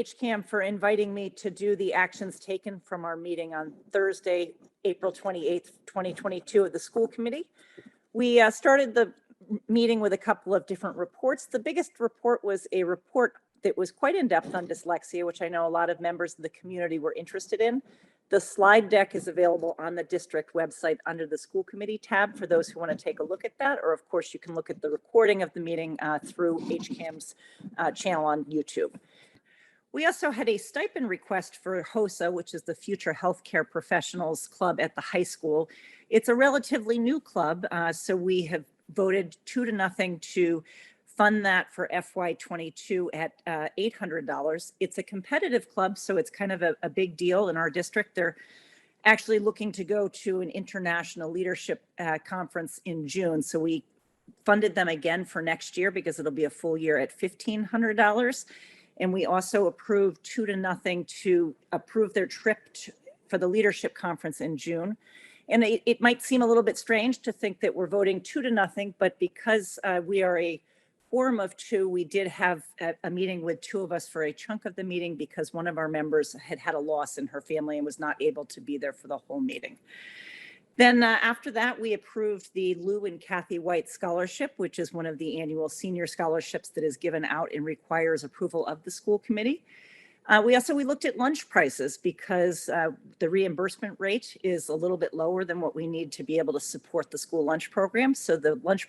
HCAM for inviting me to do the actions taken from our meeting on Thursday, April 28th, 2022 of the school committee. We started the meeting with a couple of different reports. The biggest report was a report that was quite in depth on dyslexia, which I know a lot of members of the community were interested in. The slide deck is available on the district website under the school committee tab for those who want to take a look at that, or of course you can look at the recording of the meeting through HCAM's channel on YouTube. We also had a stipend request for HOSA, which is the Future Healthcare Professionals Club at the high school. It's a relatively new club, so we have voted 2-0 to fund that for FY22 at $800. It's a competitive club, so it's kind of a big deal in our district. They're actually looking to go to an international leadership conference in June, so we funded them again for next year because it'll be a full year at $1,500. And we also approved 2-0 to approve their trip for the leadership conference in June. And it might seem a little bit strange to think that we're voting 2-0, but because we are a quorum of 2, we did have a meeting with 2 of us for a chunk of the meeting because one of our members had a loss in her family and was not able to be there for the whole meeting. Then after that, we approved the Lou and Kathy White Scholarship, which is one of the annual senior scholarships that is given out and requires approval of the school committee. We looked at lunch prices because the reimbursement rate is a little bit lower than what we need to be able to support the school lunch program. So the lunch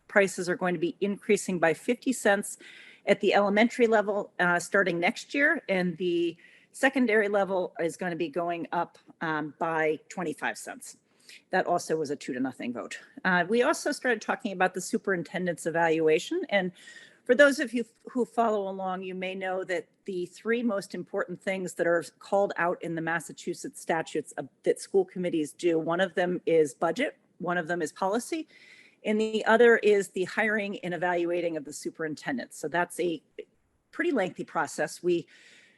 prices are going to be increasing by 50 cents at the elementary level starting next year, and the secondary level is going to be going up by 25 cents. That also was a 2-0 vote. We also started talking about the superintendent's evaluation. And for those of you who follow along, you may know that the 3 most important things that are called out in the Massachusetts statutes that school committees do, one of them is budget, one of them is policy, and the other is the hiring and evaluating of the superintendent. So that's a pretty lengthy process. We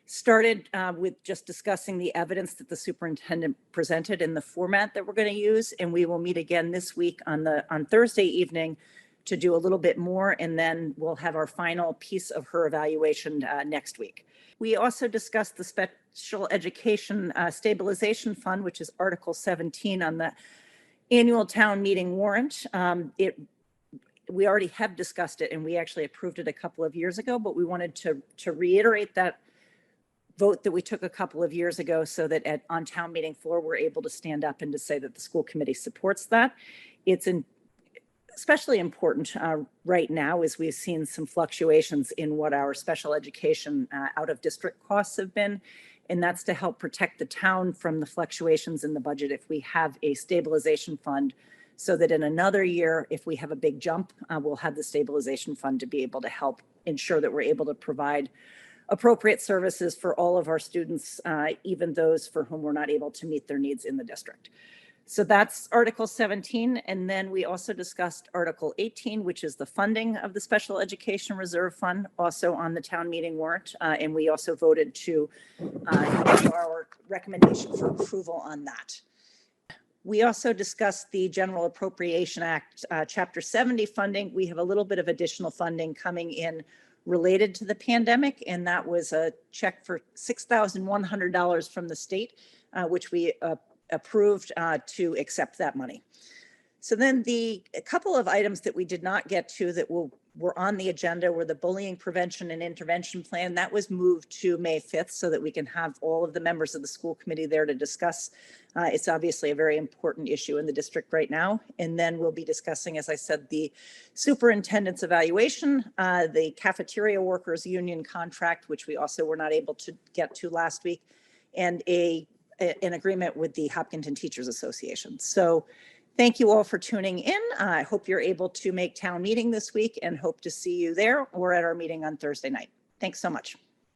started with just discussing the evidence that the superintendent presented in the format that we're going to use, and we will meet again this week on Thursday evening to do a little bit more, and then we'll have our final piece of her evaluation next week. We also discussed the Special Education Stabilization Fund, which is Article 17 on the annual town meeting warrant. We already have discussed it, and we actually approved it a couple of years ago, but we wanted to reiterate that vote that we took a couple of years ago so that on town meeting floor, we're able to stand up and to say that the school committee supports that. It's especially important right now as we've seen some fluctuations in what our special education out of district costs have been. And that's to help protect the town from the fluctuations in the budget if we have a stabilization fund, so that in another year, if we have a big jump, we'll have the stabilization fund to be able to help ensure that we're able to provide appropriate services for all of our students, even those for whom we're not able to meet their needs in the district. So that's Article 17. And then we also discussed Article 18, which is the funding of the Special Education Reserve Fund, also on the town meeting warrant. And we also voted to give our recommendation for approval on that. We also discussed the General Appropriation Act, Chapter 70 funding. We have a little bit of additional funding coming in related to the pandemic, and that was a check for $6,100 from the state, which we approved to accept that money. So then a couple of items that we did not get to that were on the agenda were the bullying prevention and intervention plan. That was moved to May 5th so that we can have all of the members of the school committee there to discuss. It's obviously a very important issue in the district right now. And then we'll be discussing, as I said, the superintendent's evaluation, the cafeteria workers union contract, which we also were not able to get to last week, and an agreement with the Hopkinton Teachers Association. So thank you all for tuning in. I hope you're able to make town meeting this week and hope to see you there or at our meeting on Thursday night. Thanks so much.